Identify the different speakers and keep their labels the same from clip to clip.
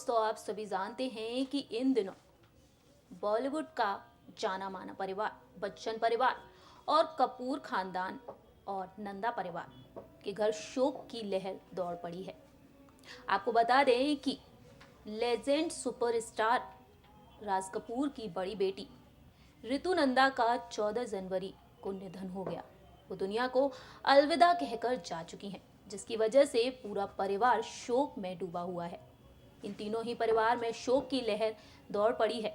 Speaker 1: दोस्तों, आप सभी जानते हैं कि इन दिनों बॉलीवुड का जाना माना परिवार बच्चन परिवार और कपूर खानदान और नंदा परिवार के घर शोक की लहर दौड़ पड़ी है। आपको बता दें कि लेजेंड सुपरस्टार राज कपूर की बड़ी बेटी ऋतु नंदा का 14 जनवरी को निधन हो गया। वो दुनिया को अलविदा कहकर जा चुकी हैं, जिसकी वजह से पूरा परिवार शोक में डूबा हुआ है। इन तीनों ही परिवार में शोक की लहर दौड़ पड़ी है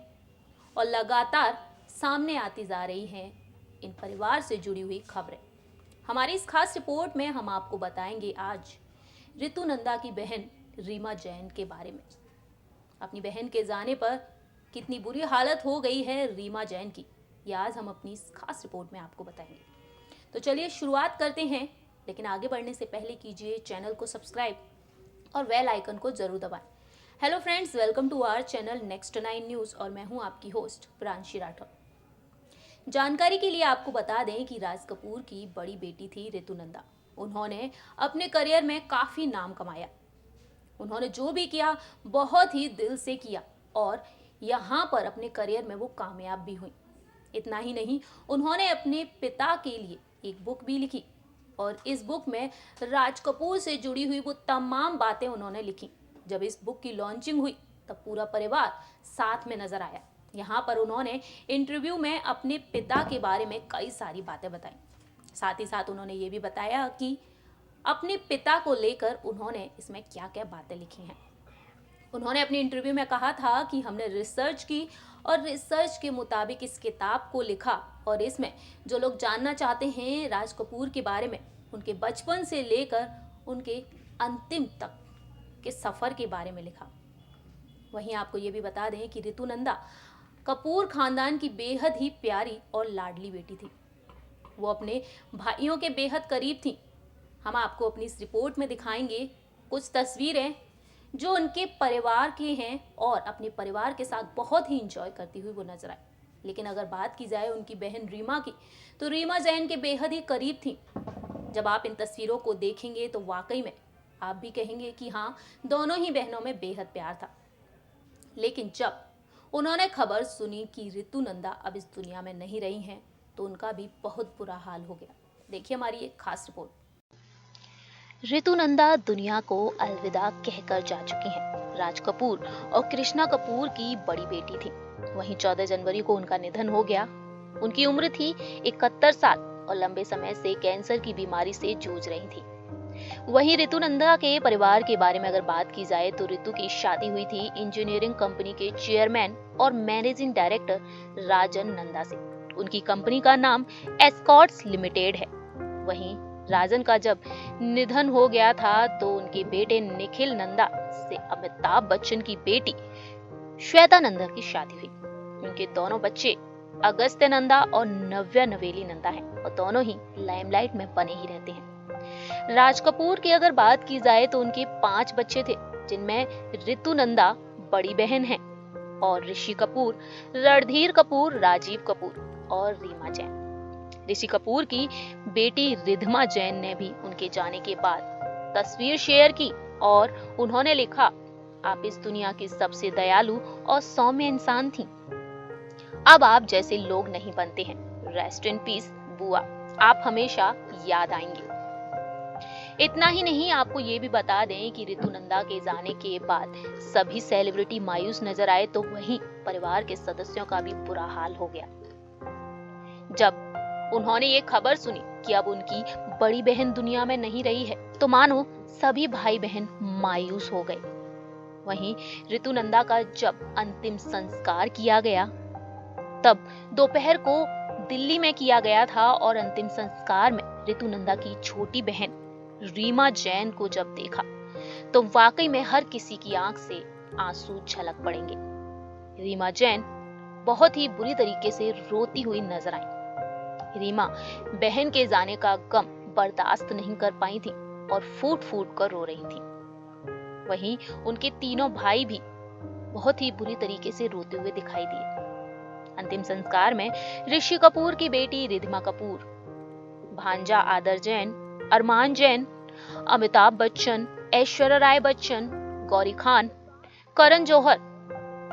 Speaker 1: और लगातार सामने आती जा रही हैं इन परिवार से जुड़ी हुई खबरें। हमारी इस खास रिपोर्ट में हम आपको बताएंगे आज ऋतु नंदा की बहन रीमा जैन के बारे में। अपनी बहन के जाने पर कितनी बुरी हालत हो गई है रीमा जैन की, ये आज हम अपनी इस खास रिपोर्ट में आपको बताएंगे। तो चलिए शुरुआत करते हैं, लेकिन आगे बढ़ने से पहले कीजिए चैनल को सब्सक्राइब और बेल आइकन को जरूर दबाएं। Hello friends, welcome to our channel next 9 news और मैं हूं आपकी होस्ट प्रांशी राठौर। जानकारी के लिए आपको बता दें कि राज कपूर की बड़ी बेटी थी ऋतु नंदा। उन्होंने अपने करियर में काफ़ी नाम कमाया। उन्होंने जो भी किया बहुत ही दिल से किया और यहाँ पर अपने करियर में वो कामयाब भी हुई। इतना ही नहीं, उन्होंने अपने पिता के लिए एक बुक भी लिखी और इस बुक में राज कपूर से जुड़ी हुई वो तमाम बातें उन्होंने लिखी। जब इस बुक की लॉन्चिंग हुई तब पूरा परिवार साथ में नजर आया। यहाँ पर उन्होंने इंटरव्यू में अपने पिता के बारे में कई सारी बातें बताई। साथ ही साथ उन्होंने ये भी बताया कि अपने पिता को लेकर उन्होंने इसमें क्या क्या बातें लिखी हैं। उन्होंने अपने इंटरव्यू में कहा था कि हमने रिसर्च की और रिसर्च के मुताबिक इस किताब को लिखा और इसमें जो लोग जानना चाहते हैं राज कपूर के बारे में, उनके बचपन से लेकर उनके अंतिम तक के सफ़र के बारे में लिखा। वहीं आपको ये भी बता दें कि ऋतु नंदा कपूर खानदान की बेहद ही प्यारी और लाडली बेटी थी। वो अपने भाइयों के बेहद करीब थी। हम आपको अपनी इस रिपोर्ट में दिखाएंगे कुछ तस्वीरें जो उनके परिवार के हैं और अपने परिवार के साथ बहुत ही इंजॉय करती हुई वो नजर आई। लेकिन अगर बात की जाए उनकी बहन रीमा की, तो रीमा जैन के बेहद ही करीब थी। जब आप इन तस्वीरों को देखेंगे तो वाकई में आप भी कहेंगे कि हाँ, दोनों ही बहनों में बेहद प्यार था। लेकिन जब उन्होंने खबर सुनी कि ऋतु नंदा अब इस दुनिया में नहीं रही हैं, तो उनका भी बहुत बुरा हाल हो गया। देखिए हमारी एक खास रिपोर्ट।
Speaker 2: ऋतु नंदा दुनिया को अलविदा कहकर जा चुकी हैं। राज कपूर और कृष्णा कपूर की बड़ी बेटी थी। वहीं 14 जनवरी को उनका निधन हो गया। उनकी उम्र थी 71 साल और लंबे समय से कैंसर की बीमारी से जूझ रही थी। वहीं ऋतु नंदा के परिवार के बारे में अगर बात की जाए तो ऋतु की शादी हुई थी इंजीनियरिंग कंपनी के चेयरमैन और मैनेजिंग डायरेक्टर राजन नंदा से। उनकी कंपनी का नाम एस्कॉर्ट्स लिमिटेड है। वहीं राजन का जब निधन हो गया था तो उनके बेटे निखिल नंदा से अमिताभ बच्चन की बेटी श्वेता नंदा की शादी हुई। उनके दोनों बच्चे अगस्त्य नंदा और नव्या नवेली नंदा हैं और दोनों ही लाइमलाइट में बने ही रहते हैं। राज कपूर की अगर बात की जाए तो उनके 5 बच्चे थे, जिनमें ऋतु नंदा बड़ी बहन है और ऋषि कपूर, रणधीर कपूर, राजीव कपूर और रीमा जैन। ऋषि कपूर की बेटी रिधिमा जैन ने भी उनके जाने के बाद तस्वीर शेयर की और उन्होंने लिखा, आप इस दुनिया की सबसे दयालु और सौम्य इंसान थी। अब आप जैसे लोग नहीं बनते हैं। रेस्ट इन पीस बुआ, आप हमेशा याद आएंगे। इतना ही नहीं, आपको ये भी बता दें कि ऋतु नंदा के जाने के बाद सभी सेलिब्रिटी मायूस नजर आए तो वहीं परिवार के सदस्यों का भी बुरा हाल हो गया। जब उन्होंने ये खबर सुनी कि अब उनकी बड़ी बहन दुनिया में नहीं रही है तो मानो सभी भाई बहन मायूस हो गए। वहीं ऋतु नंदा का जब अंतिम संस्कार किया गया तब दोपहर को दिल्ली में किया गया था और अंतिम संस्कार में ऋतु नंदा की छोटी बहन रीमा जैन को जब देखा तो वाकई में हर किसी की आंख से आंसू झलक पड़ेंगे। रीमा जैन बहुत ही बुरी तरीके से रोती हुई नजर आई। रीमा बहन के जाने का गम बर्दाश्त नहीं कर पाई थी और फूट फूट कर रो रही थी। वहीं उनके तीनों भाई भी बहुत ही बुरी तरीके से रोते हुए दिखाई दिए। अंतिम संस्कार में ऋषि कपूर की बेटी रिधिमा कपूर, भांजा आदर जैन, अरमान जैन, अमिताभ बच्चन, ऐश्वर्या राय बच्चन, गौरी खान, करण जौहर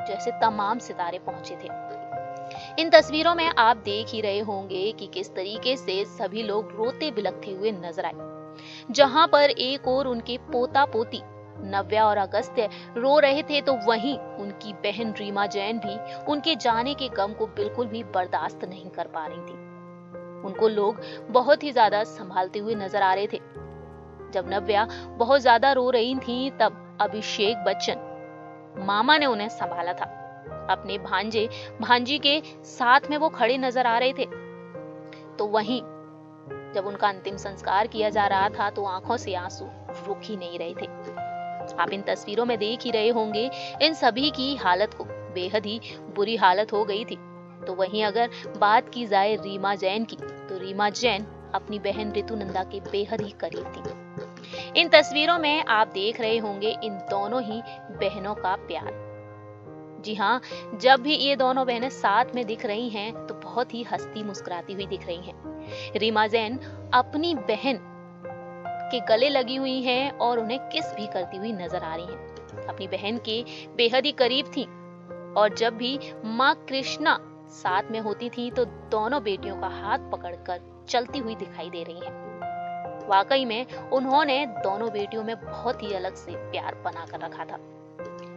Speaker 2: जैसे तमाम सितारे पहुंचे थे। इन तस्वीरों में आप देख ही रहे होंगे कि किस तरीके से सभी लोग रोते बिलखते हुए नजर आए। जहां पर एक और उनके पोता पोती नव्या और अगस्त्य रो रहे थे, तो वहीं उनकी बहन रीमा जैन भी उनके जाने के गम को बिल्कुल भी बर्दाश्त नहीं कर पा रही थी। उनको लोग बहुत ही ज्यादा संभालते हुए नजर आ रहे थे। जब नव्या बहुत ज्यादा रो रही थी, तब अभिषेक बच्चन मामा ने उन्हें संभाला था। अपने भांजे भांजी के साथ में वो खड़े नजर आ रहे थे। तो वहीं जब उनका अंतिम संस्कार किया जा रहा था, तो आंखों से आंसू रुक ही नहीं रहे थे। आप इन तस्वीरों में देख ही रहे होंगे, इन सभी की हालत को बेहद ही बुरी हालत हो गई थी। तो वहीं अगर बात की जाए रीमा जैन की, तो रीमा जैन अपनी बहन ऋतुनंदा के बेहद ही करीब थी। इन तस्वीरों में आप देख रहे होंगे इन दोनों ही बहनों का प्यार। जी हाँ, जब भी ये दोनों बहनें साथ में दिख रही हैं, तो बहुत ही हंसती मुस्कुराती हुई दिख रही हैं। रीमा जैन अपनी बहन के गले लगी हुई हैं और उन्हें किस भी करती हुई नजर आ रही हैं। अपनी बहन के बेहद ही करीब थी, और जब भी माँ कृष्णा साथ में होती थी, तो दोनों बेटियों का हाथ पकड़कर चलती हुई दिखाई दे रही हैं। वाकई में उन्होंने दोनों बेटियों में बहुत ही अलग से प्यार बना कर रखा था,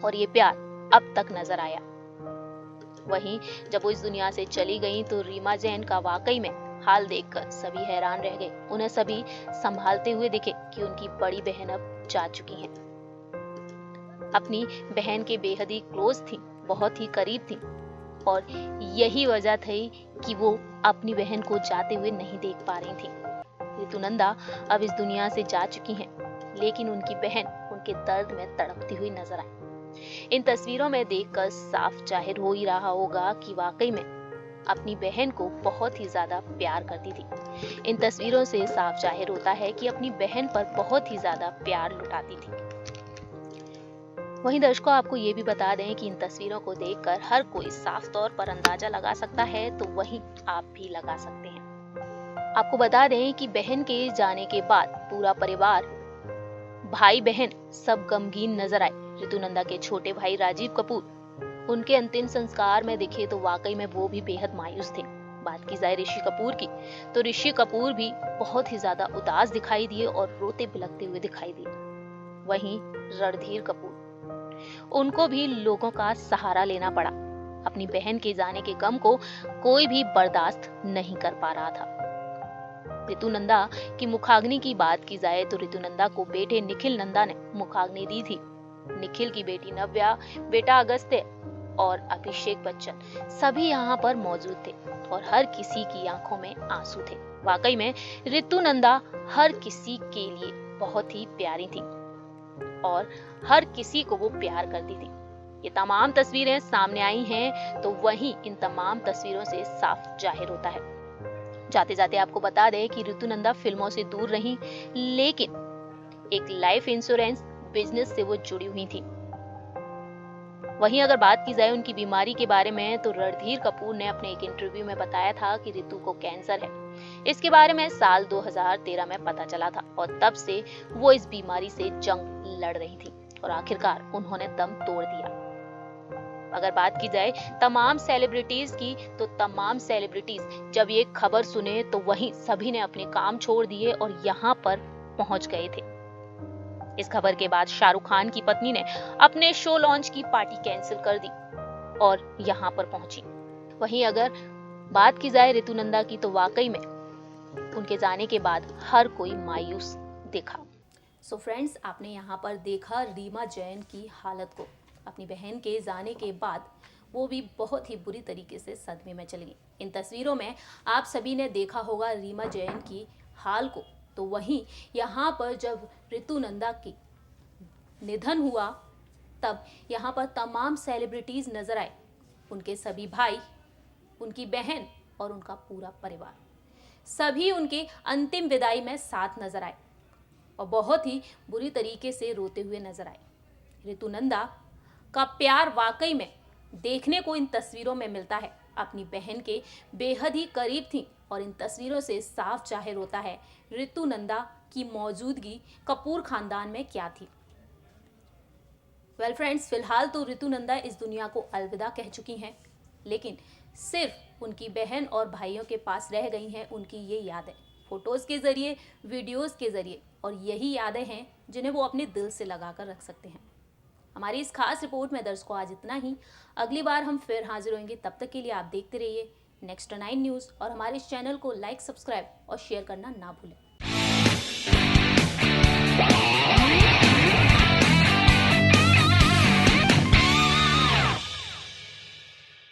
Speaker 2: और ये प्यार अब तक नजर आया। वहीं जब वो इस दुनिया से चली गई, तो रीमा जैन का वाकई में हाल देखकर सभी हैरान रह गए। उन्हें सभी संभालते हुए दिखे कि उनकी बड़ी बहन अब जा चुकी हैं। अपनी बहन के बेहद ही क्लोज थी, बहुत ही करीब थी, और यही वजह थी कि वो अपनी बहन को जाते हुए नहीं देख पा रही थी। ऋतुनंदा अब इस दुनिया से जा चुकी हैं, लेकिन उनकी बहन उनके दर्द में तड़पती हुई नजर आई। इन तस्वीरों में देखकर साफ जाहिर हो ही रहा होगा कि वाकई में अपनी बहन को बहुत ही ज्यादा प्यार करती थी। इन तस्वीरों से साफ जाहिर होता है कि अपनी बहन पर बहुत ही ज्यादा प्यार लुटाती थी। वहीं दर्शकों, आपको ये भी बता दें कि इन तस्वीरों को देखकर हर कोई साफ तौर पर अंदाजा लगा सकता है, तो वहीं आप भी लगा सकते हैं। आपको बता दें कि बहन के जाने के बाद पूरा परिवार, भाई बहन सब गमगीन नजर आए। ऋतुनंदा के छोटे भाई राजीव कपूर उनके अंतिम संस्कार में दिखे, तो वाकई में वो भी बेहद मायूस थे। बात की जाए ऋषि कपूर की, तो ऋषि कपूर भी बहुत ही ज्यादा उदास दिखाई दिए और रोते बिलखते हुए दिखाई दिए। वहीं रणधीर कपूर, उनको भी लोगों का सहारा लेना पड़ा। अपनी बहन के जाने के गम को कोई भी बर्दाश्त नहीं कर पा रहा था। ऋतुनंदा की मुखाग्नि की बात की जाए, तो ऋतुनंदा को बेटे निखिल नंदा ने मुखाग्नि दी थी। निखिल की बेटी नव्या, बेटा अगस्त्य और अभिषेक बच्चन सभी यहाँ पर मौजूद थे, और हर किसी की आंखों में आंसू थे। वाकई में ऋतुनंदा हर किसी के लिए बहुत ही प्यारी थी, और हर किसी को वो प्यार करती थी। ये तमाम तस्वीरें सामने आई हैं, तो वहीं इन तमाम तस्वीरों से साफ जाहिर होता है। जाते जाते आपको बता दें कि ऋतुनंदा फिल्मों से दूर रही, लेकिन एक लाइफ इंश्योरेंस बिजनेस से वो जुड़ी हुई थी। वहीं अगर बात की जाए उनकी बीमारी के बारे में, तो रणधीर कपूर ने अपने एक इंटरव्यू में बताया था कि ऋतु को कैंसर है। इसके बारे में साल 2013 में पता चला था, और तब से वो इस बीमारी से जंग लड़ रही थी, और आखिरकार उन्होंने दम तोड़ दिया। अगर बात की जाए तमाम सेलिब्रिटीज की, तो तमाम सेलिब्रिटीज जब ये खबर सुने, तो वहीं सभी ने अपने काम छोड़ दिए और यहाँ पर पहुंच गए थे। इस खबर के बाद शाहरुख खान की पत्नी ने अपने शो लॉन्च की पार्टी कैंसिल कर दी और यहाँ पर पहुंची। वहीं अगर बात की जाए ऋतुनंदा की, तो वाकई में उनके जाने के बाद हर कोई मायूस दिखा।
Speaker 1: सो फ्रेंड्स, आपने यहाँ पर देखा रीमा जैन की हालत को। अपनी बहन के जाने के बाद वो भी बहुत ही बुरी तरीके से सदमे में चली गई। इन तस्वीरों में आप सभी ने देखा होगा रीमा जैन की हाल को। तो वहीं यहाँ पर जब ऋतुनंदा की निधन हुआ, तब यहाँ पर तमाम सेलिब्रिटीज नजर आए। उनके सभी भाई, उनकी बहन और उनका पूरा परिवार, सभी उनके अंतिम विदाई में साथ नजर आए और बहुत ही बुरी तरीके से रोते हुए नजर आए। ऋतुनंदा का प्यार वाकई में देखने को इन तस्वीरों में मिलता है। अपनी बहन के बेहद ही करीब थी, और इन तस्वीरों से साफ जाहिर होता है ऋतुनंदा की मौजूदगी कपूर खानदान में क्या थी। वेल फ्रेंड्स, फिलहाल तो ऋतुनंदा इस दुनिया को अलविदा कह चुकी हैं, लेकिन सिर्फ उनकी बहन और भाइयों के पास रह गई हैं उनकी ये यादें, फोटोज़ के ज़रिए, वीडियोज़ के ज़रिए। और यही यादें हैं जिन्हें वो अपने दिल से लगा कर रख सकते हैं। हमारी इस खास रिपोर्ट में दर्शकों आज इतना ही। अगली बार हम फिर हाजिर होंगे, तब तक के लिए आप देखते रहिए नेक्स्ट 9 न्यूज़ और हमारे इस चैनल को लाइक, सब्सक्राइब और शेयर करना ना भूलें।